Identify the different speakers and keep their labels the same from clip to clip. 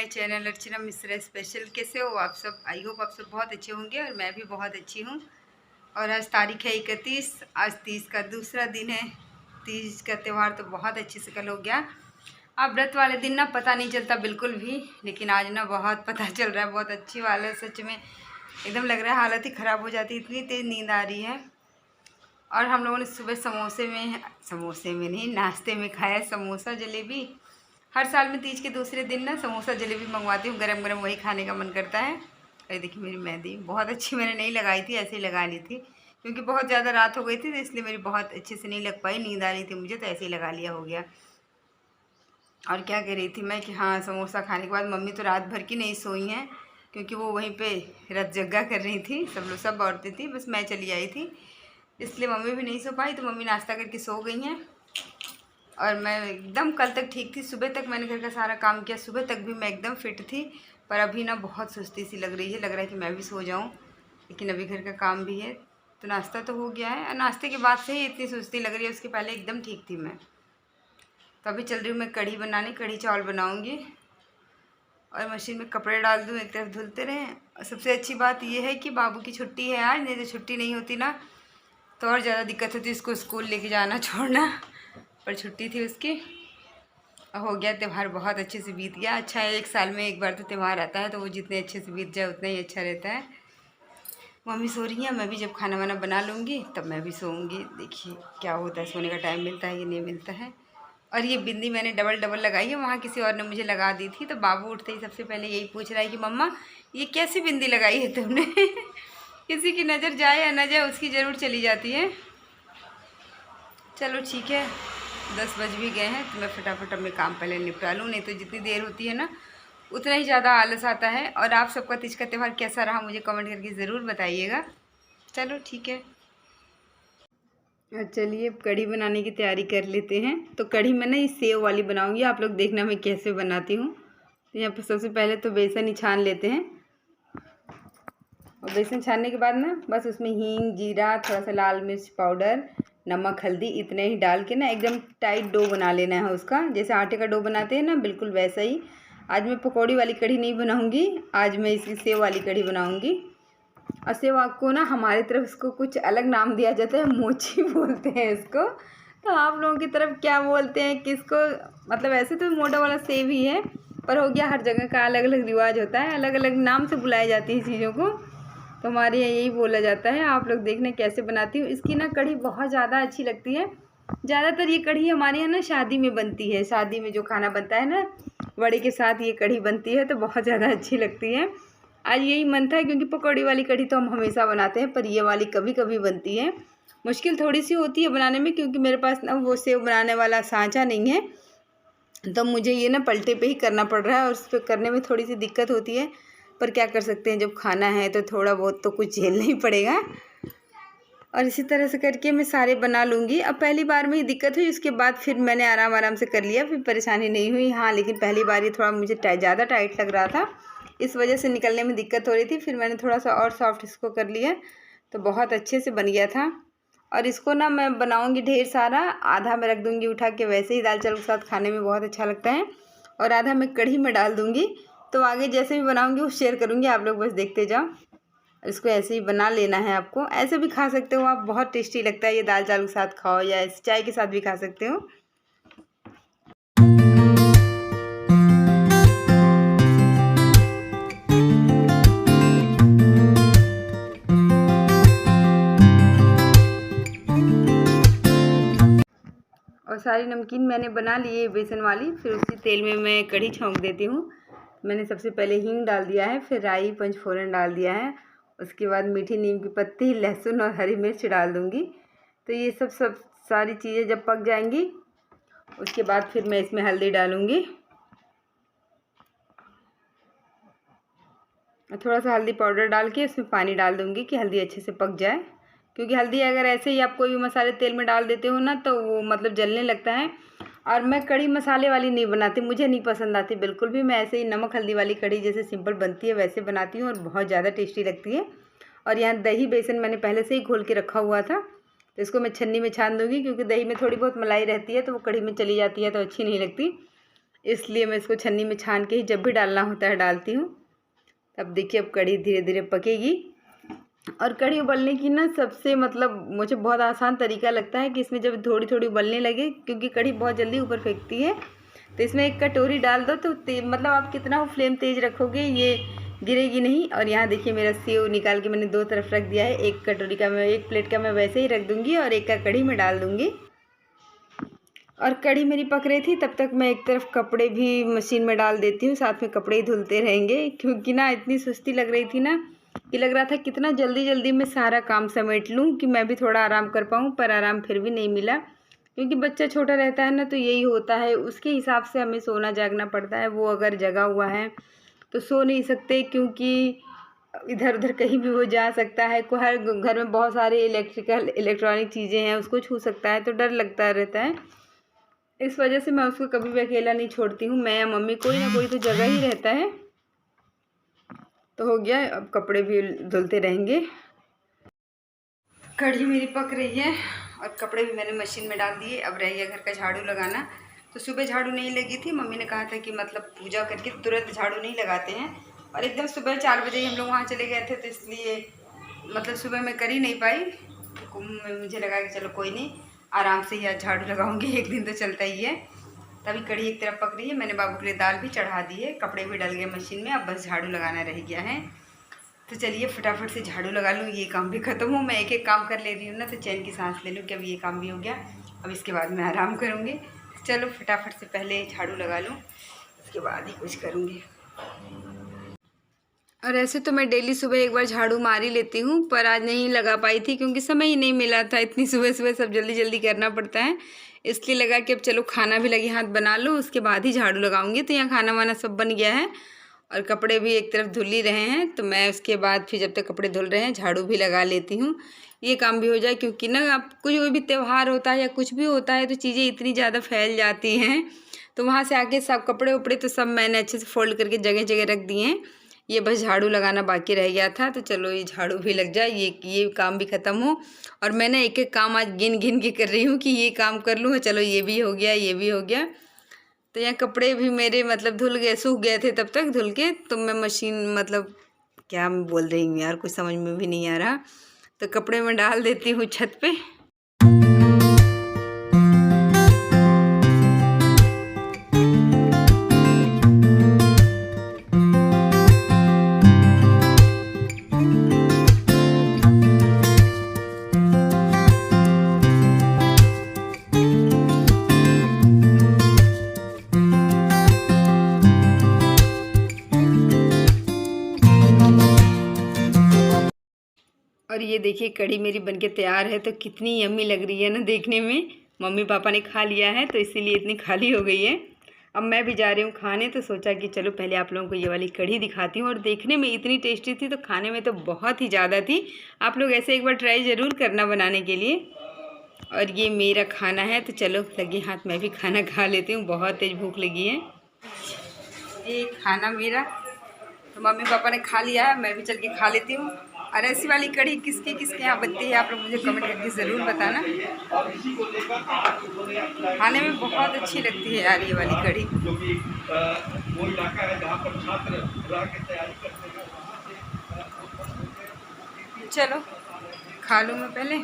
Speaker 1: My channel Archana Mishra special. कैसे हो आप सब? आई होप आप सब बहुत अच्छे होंगे और मैं भी बहुत अच्छी हूँ। और आज तारीख है 31। आज तीज का दूसरा दिन है। तीज का त्यौहार तो बहुत अच्छे से कल हो गया। अब व्रत वाले दिन ना पता नहीं चलता बिल्कुल भी, लेकिन आज ना बहुत पता चल रहा है। बहुत अच्छी वाला है सच में, एकदम लग रहा है हालत ही ख़राब हो जाती है, इतनी तेज़ नींद आ रही है। और हम लोगों ने सुबह समोसे में नहीं, नाश्ते में खाया समोसा जलेबी। हर साल में तीज के दूसरे दिन ना समोसा जलेबी मंगवाती हूँ, गरम गरम वही खाने का मन करता है। अरे देखिए मेरी मेहंदी बहुत अच्छी मैंने नहीं लगाई थी, ऐसे ही लगा ली थी क्योंकि बहुत ज़्यादा रात हो गई थी, तो इसलिए मेरी बहुत अच्छे से नहीं लग पाई। नींद आ रही थी मुझे, तो ऐसे ही लगा लिया, हो गया। और क्या कह रही थी मैं कि हाँ, समोसा खाने के बाद मम्मी तो रात भर की नहीं सोई हैं, क्योंकि वो वहीं पे रत जग्गा कर रही थी। सब औरतें थी, बस मैं चली आई थी, इसलिए मम्मी भी नहीं सो पाई। तो मम्मी नाश्ता करके सो गई हैं और मैं एकदम कल तक ठीक थी। सुबह तक मैंने घर का सारा काम किया, सुबह तक भी मैं एकदम फिट थी। पर अभी ना बहुत सुस्ती सी लग रही है, लग रहा है कि मैं भी सो जाऊं, लेकिन अभी घर का काम भी है। तो नाश्ता तो हो गया है और नाश्ते के बाद से ही इतनी सुस्ती लग रही है, उसके पहले एकदम ठीक थी मैं। तो अभी चल रही हूँ मैं कढ़ी बनाने, कढ़ी चावल बनाऊँगी और मशीन में कपड़े डाल दूँ, एक तरफ धुलते रहें। और सबसे अच्छी बात यह है कि बाबू की छुट्टी है आज, नहीं तो छुट्टी नहीं होती ना तो और ज़्यादा दिक्कत होती इसको स्कूल लेके जाना छोड़ना, पर छुट्टी थी उसकी। हो गया त्यौहार, बहुत अच्छे से बीत गया। अच्छा है, एक साल में एक बार तो त्यौहार आता है, तो वो जितने अच्छे से बीत जाए उतना ही अच्छा रहता है। मम्मी सो रही है, मैं भी जब खाना वाना बना लूँगी तब मैं भी सोऊंगी। देखिए क्या होता है, सोने का टाइम मिलता है कि नहीं मिलता है। और ये बिंदी मैंने डबल लगाई है, वहाँ किसी और ने मुझे लगा दी थी। तो बाबू उठते ही सबसे पहले यही पूछ रहा है कि मम्मा ये कैसी बिंदी लगाई है तुमने? किसी की नज़र जाए या न जाए, उसकी ज़रूर चली जाती है। चलो ठीक है, 10 बज भी गए हैं, तो मैं फटाफट अपने काम पहले निपटा लूँ, नहीं तो जितनी देर होती है ना उतना ही ज़्यादा आलस आता है। और आप सबका तीज का त्यौहार कैसा रहा मुझे कमेंट करके ज़रूर बताइएगा। चलो ठीक है, चलिए अब कढ़ी बनाने की तैयारी कर लेते हैं। तो कढ़ी मैं ना ये सेव वाली बनाऊंगी, आप लोग देखना मैं कैसे बनाती हूँ। तो यहाँ पर सबसे पहले तो बेसन ही छान लेते हैं, और बेसन छानने के बाद ना बस उसमें हींग, जीरा, थोड़ा सा लाल मिर्च पाउडर, नमक, हल्दी, इतने ही डाल के ना एकदम टाइट डो बना लेना है उसका, जैसे आटे का डो बनाते हैं ना, बिल्कुल वैसा ही। आज मैं पकौड़ी वाली कढ़ी नहीं बनाऊंगी, आज मैं इसकी सेव वाली कढ़ी बनाऊंगी। और सेव को ना हमारी तरफ इसको कुछ अलग नाम दिया जाता है, मोची बोलते हैं इसको। तो आप लोगों की तरफ क्या बोलते हैं, किसको? मतलब ऐसे तो मोटा वाला सेव ही है, पर हो गया हर जगह का अलग अलग रिवाज होता है, अलग अलग नाम से बुलाई जाती है चीज़ों को। तो हमारे यहाँ यही बोला जाता है। आप लोग देखना कैसे बनाती हूँ। इसकी ना कढ़ी बहुत ज़्यादा अच्छी लगती है। ज़्यादातर ये कढ़ी हमारे यहाँ ना शादी में बनती है, शादी में जो खाना बनता है ना वड़े के साथ ये कढ़ी बनती है, तो बहुत ज़्यादा अच्छी लगती है। आज यही मन था, क्योंकि पकौड़ी वाली कढ़ी तो हम हमेशा बनाते हैं, पर ये वाली कभी कभी बनती है। मुश्किल थोड़ी सी होती है बनाने में, क्योंकि मेरे पास ना वो सेव बनाने वाला सांचा नहीं है, तो मुझे ये ना पलटे पे ही करना पड़ रहा है, और उस पर करने में थोड़ी सी दिक्कत होती है। पर क्या कर सकते हैं, जब खाना है तो थोड़ा बहुत तो कुछ झेलना ही पड़ेगा। और इसी तरह से करके मैं सारे बना लूँगी। अब पहली बार में ही दिक्कत हुई, उसके बाद फिर मैंने आराम से कर लिया, फिर परेशानी नहीं हुई। हाँ, लेकिन पहली बार ये थोड़ा मुझे ज़्यादा टाइट लग रहा था, इस वजह से निकलने में दिक्कत हो रही थी। फिर मैंने थोड़ा सा और सॉफ्ट इसको कर लिया, तो बहुत अच्छे से बन गया था। और इसको ना मैं बनाऊँगी ढेर सारा, आधा मैं रख दूँगी उठा के, वैसे ही दाल चावल के साथ खाने में बहुत अच्छा लगता है, और आधा मैं कढ़ी में डाल दूँगी। तो आगे जैसे भी बनाऊँगी वो शेयर करूँगी, आप लोग बस देखते जाओ। इसको ऐसे ही बना लेना है आपको, ऐसे भी खा सकते हो आप, बहुत टेस्टी लगता है ये। दाल चावल के साथ खाओ या चाय के साथ भी खा सकते हो। और सारी नमकीन मैंने बना ली है बेसन वाली। फिर उसी तेल में मैं कढ़ी छौंक देती हूँ। मैंने सबसे पहले हींग डाल दिया है, फिर राई पंचफोरन डाल दिया है, उसके बाद मीठी नीम की पत्ती, लहसुन और हरी मिर्च डाल दूँगी। तो ये सब सारी चीज़ें जब पक जाएंगी, उसके बाद फिर मैं इसमें हल्दी डालूँगी, थोड़ा सा हल्दी पाउडर डाल के इसमें पानी डाल दूँगी कि हल्दी अच्छे से पक जाए। क्योंकि हल्दी अगर ऐसे ही आप कोई भी मसाले तेल में डाल देते हो ना, तो वो मतलब जलने लगता है। और मैं कढ़ी मसाले वाली नहीं बनाती, मुझे नहीं पसंद आती बिल्कुल भी। मैं ऐसे ही नमक हल्दी वाली कढ़ी जैसे सिंपल बनती है वैसे बनाती हूँ, और बहुत ज़्यादा टेस्टी लगती है। और यहाँ दही बेसन मैंने पहले से ही घोल के रखा हुआ था, तो इसको मैं छन्नी में छान दूँगी, क्योंकि दही में थोड़ी बहुत मलाई रहती है, तो वो कढ़ी में चली जाती है तो अच्छी नहीं लगती। इसलिए मैं इसको छन्नी में छान के ही जब भी डालना होता है डालती हूँ। अब देखिए अब कढ़ी धीरे धीरे पकेगी। और कढ़ी उबलने की ना सबसे मतलब मुझे बहुत आसान तरीका लगता है कि इसमें जब थोड़ी थोड़ी उबलने लगे, क्योंकि कढ़ी बहुत जल्दी ऊपर फेंकती है, तो इसमें एक कटोरी डाल दो तो मतलब आप कितना फ्लेम तेज़ रखोगे ये गिरेगी नहीं। और यहाँ देखिए मेरा सेव निकाल के मैंने दो तरफ रख दिया है। एक कटोरी का मैं, एक प्लेट का मैं वैसे ही रख दूँगी और एक का कढ़ी में डाल दूँगी। और कढ़ी मेरी पक रही थी तब तक मैं एक तरफ कपड़े भी मशीन में डाल देती हूँ, साथ में कपड़े ही धुलते रहेंगे, क्योंकि ना इतनी सुस्ती लग रही थी ना कि लग रहा था कितना जल्दी जल्दी मैं सारा काम समेट लूँ कि मैं भी थोड़ा आराम कर पाऊँ, पर आराम फिर भी नहीं मिला, क्योंकि बच्चा छोटा रहता है ना तो यही होता है, उसके हिसाब से हमें सोना जागना पड़ता है। वो अगर जगा हुआ है तो सो नहीं सकते, क्योंकि इधर उधर कहीं भी वो जा सकता है। हर घर में बहुत सारे इलेक्ट्रॉनिक चीज़ें हैं, उसको छू सकता है, तो डर लगता रहता है। इस वजह से मैं उसको कभी भी अकेला नहीं छोड़ती हूँ। मैं या मम्मी कोई ना कोई तो जगह ही रहता है। तो हो गया, अब कपड़े भी धुलते रहेंगे। कढ़ी मेरी पक रही है और कपड़े भी मैंने मशीन में डाल दिए। अब रह गया घर का झाड़ू लगाना। तो सुबह झाड़ू नहीं लगी थी, मम्मी ने कहा था कि मतलब पूजा करके तुरंत झाड़ू नहीं लगाते हैं, और एकदम सुबह 4 बजे ही हम लोग वहाँ चले गए थे, तो इसलिए मतलब सुबह मैं कर ही नहीं पाई। तो मुझे लगा कि चलो कोई नहीं, आराम से ही आज झाड़ू लगाऊंगी, एक दिन तो चलता ही है। तभी कढ़ी एक तरफ पक रही है, मैंने बाबू के लिए दाल भी चढ़ा दी है, कपड़े भी डल गए मशीन में, अब बस झाड़ू लगाना रह गया है। तो चलिए फटाफट से झाड़ू लगा लूँ, ये काम भी ख़त्म हो। मैं एक एक काम कर ले रही हूँ ना, तो चैन की सांस ले लूँ कि अब ये काम भी हो गया, अब इसके बाद मैं आराम करूँगी। चलो फटाफट से पहले झाड़ू लगा लूँ, उसके बाद ही कुछ करूँगी। और ऐसे तो मैं डेली सुबह एक बार झाड़ू मार ही लेती हूँ, पर आज नहीं लगा पाई थी क्योंकि समय ही नहीं मिला था। इतनी सुबह सुबह सब जल्दी जल्दी करना पड़ता है, इसलिए लगा कि अब चलो खाना भी लगे हाथ बना लो, उसके बाद ही झाड़ू लगाऊंगी। तो यहाँ खाना वाना सब बन गया है और कपड़े भी एक तरफ धुल ही रहे हैं, तो मैं उसके बाद फिर जब तक कपड़े धुल रहे हैं झाड़ू भी लगा लेती हूँ, ये काम भी हो जाए। क्योंकि ना आप कोई भी त्यौहार होता है या कुछ भी होता है तो चीज़ें इतनी ज़्यादा फैल जाती हैं, तो वहाँ से आके सब कपड़े उपड़े तो सब मैंने अच्छे से फोल्ड करके जगह जगह रख दिए हैं। ये बस झाड़ू लगाना बाकी रह गया था, तो चलो ये झाड़ू भी लग जाए, ये काम भी ख़त्म हो। और मैं ना एक एक काम आज गिन गिन के कर रही हूँ कि ये काम कर लूँ, चलो ये भी हो गया, ये भी हो गया। तो यहाँ कपड़े भी मेरे मतलब धुल गए, सूख गए थे तब तक धुल के, तो मैं मशीन मतलब क्या मैं बोल रही हूँ यार, कुछ समझ में भी नहीं आ रहा। तो कपड़े में डाल देती हूँ छत पे। और ये देखिए कढ़ी मेरी बनके तैयार है, तो कितनी यम्मी लग रही है ना देखने में। मम्मी पापा ने खा लिया है तो इसीलिए इतनी खाली हो गई है। अब मैं भी जा रही हूँ खाने, तो सोचा कि चलो पहले आप लोगों को ये वाली कढ़ी दिखाती हूँ। और देखने में इतनी टेस्टी थी, तो खाने में तो बहुत ही ज़्यादा थी। आप लोग ऐसे एक बार ट्राई ज़रूर करना बनाने के लिए। और ये मेरा खाना है, तो चलो लगे हाथ मैं भी खाना खा लेती हूँ, बहुत तेज़ भूख लगी है। ये खाना मेरा तो मम्मी पापा ने खा लिया है, मैं भी चल के खा लेती हूँ। और ऐसी वाली कढ़ी किसके किसके यहाँ बनती है, आप लोग मुझे कमेंट करके ज़रूर बताना। खाने में बहुत अच्छी लगती है यार ये वाली कढ़ी। चलो खा लूँ मैं पहले,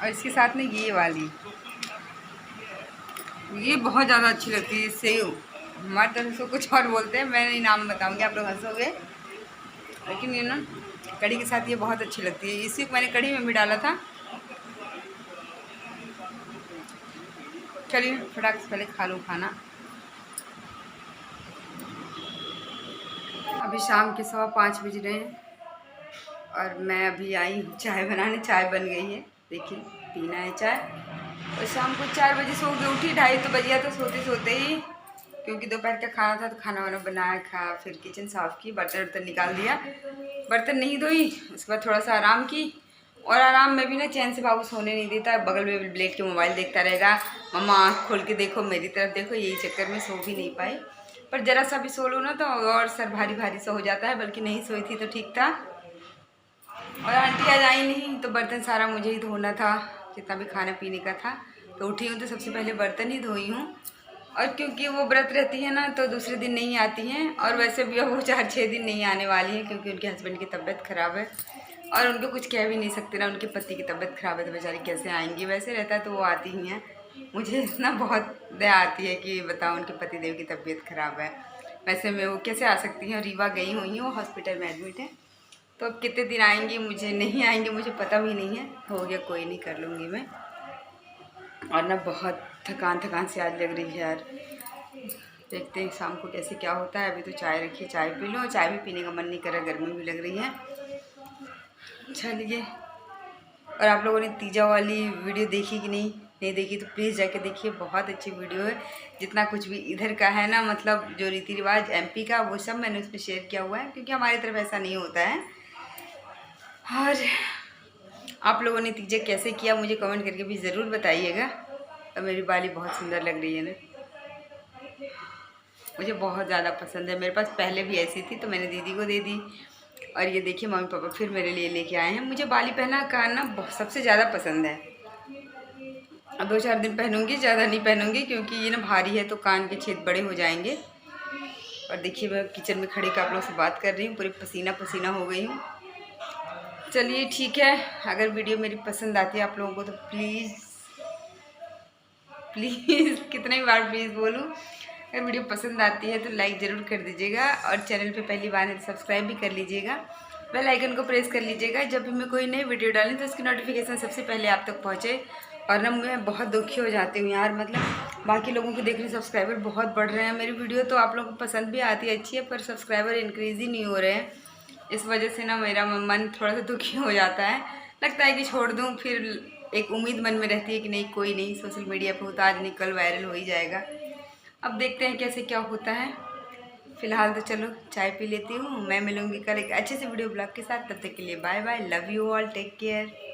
Speaker 1: और इसके साथ में ये वाली, ये बहुत ज़्यादा अच्छी लगती है। सेव हमारे तरफ से कुछ और बोलते हैं, मैं नहीं नाम बताऊंगी, आप लोग हंसोगे, लेकिन ये ना कढ़ी के साथ ये बहुत अच्छी लगती है। इसी को मैंने कढ़ी में भी डाला था। चलिए फटाक से पहले खा लूँ खाना। अभी शाम के 5:15 बज रहे हैं और मैं अभी आई हूँ चाय बनाने। चाय बन गई है, देखिए पीना है चाय। और शाम को 4 बजे सो के उठी, 2:30 तो बज गया, तो सोते सोते ही, क्योंकि दोपहर का खाना था तो खाना वाना बनाया, खा, फिर किचन साफ़ की, बर्तन वर्तन निकाल दिया, बर्तन नहीं धोई, उसके बाद थोड़ा सा आराम की। और आराम में भी ना चैन से बाबू सोने नहीं देता, बगल में लेट के मोबाइल देखता रहेगा, मम्मा आँख खोल के देखो, मेरी तरफ देखो, यही चक्कर में सो भी नहीं पाई। पर ज़रा सा भी सो लो ना तो और सर भारी भारी सा हो जाता है, बल्कि नहीं सोई थी तो ठीक था। और आंटी आज आई नहीं तो बर्तन सारा मुझे ही धोना था, जितना भी खाने पीने का था। तो उठी हूँ तो सबसे पहले बर्तन ही धोई हूँ। और क्योंकि वो व्रत रहती है ना तो दूसरे दिन नहीं आती हैं, और वैसे भी अब वो 4-6 दिन नहीं आने वाली हैं क्योंकि उनके हस्बैंड की तबीयत ख़राब है और उनको कुछ कह भी नहीं सकते ना, उनके पति की तबीयत ख़राब है तो बेचारी कैसे आएंगी। वैसे रहता तो वो आती ही हैं। मुझे ना बहुत दया आती है कि बताओ उनके पतिदेव की तबीयत ख़राब है, वैसे में वो कैसे आ सकती हैं। रीवा गई हुई हैं, वो हॉस्पिटल में एडमिट है, तो अब कितने दिन आएंगी मुझे नहीं आएंगी मुझे पता भी नहीं है। हो गया, कोई नहीं, कर लूँगी मैं। और ना बहुत थकान से आज लग रही है यार। देखते हैं शाम को कैसे क्या होता है। अभी तो चाय रखी, चाय पी लो। चाय भी पीने का मन नहीं कर रहा, गर्मी भी लग रही है। चलिए, और आप लोगों ने तीजा वाली वीडियो देखी कि नहीं देखी तो प्लीज़ जाके देखिए, बहुत अच्छी वीडियो है। जितना कुछ भी इधर का है ना, मतलब जो रीति रिवाज एमपी का, वो सब मैंने उसमें शेयर किया हुआ है क्योंकि हमारी तरफ ऐसा नहीं होता है। और आप लोगों ने तीजा कैसे किया मुझे कमेंट करके भी ज़रूर बताइएगा। और मेरी बाली बहुत सुंदर लग रही है ना, मुझे बहुत ज़्यादा पसंद है। मेरे पास पहले भी ऐसी थी तो मैंने दीदी को दे दी, और ये देखिए मम्मी पापा फिर मेरे लिए लेके आए हैं। मुझे बाली पहना कान सबसे ज़्यादा पसंद है। अब 2-4 दिन पहनूंगी, ज़्यादा नहीं पहनूंगी क्योंकि ये ना भारी है तो कान के छेद बड़े हो जाएंगे। और देखिए मैं किचन में खड़ी कर आप लोग से बात कर रही हूँ, पूरी पसीना पसीना हो गई हूँ। चलिए ठीक है, अगर वीडियो मेरी पसंद आती है आप लोगों को तो प्लीज़ कितने बार प्लीज़ बोलूँ, अगर वीडियो पसंद आती है तो लाइक ज़रूर कर दीजिएगा, और चैनल पे पहली बार है तो सब्सक्राइब भी कर लीजिएगा। बेल आइकन को प्रेस कर लीजिएगा, जब भी मैं कोई नई वीडियो डालूँ तो उसकी नोटिफिकेशन सबसे पहले आप तक पहुँचे। और ना मैं बहुत दुखी हो जाती हूँ यार, मतलब बाकी लोगों को देख रहे सब्सक्राइबर बहुत बढ़ रहे हैं। मेरी वीडियो तो आप लोगों को पसंद भी आती है, अच्छी है, पर सब्सक्राइबर इंक्रीज़ ही नहीं हो रहे हैं। इस वजह से ना मेरा मन थोड़ा सा दुखी हो जाता है, लगता है कि छोड़ दूँ। फिर एक उम्मीद मन में रहती है कि नहीं, कोई नहीं, सोशल मीडिया पे होता आज नहीं कल वायरल हो ही जाएगा। अब देखते हैं कैसे क्या होता है। फिलहाल तो चलो चाय पी लेती हूँ। मैं मिलूँगी कल एक अच्छे से वीडियो ब्लॉग के साथ, तब तक के लिए bye bye, love you all, take care.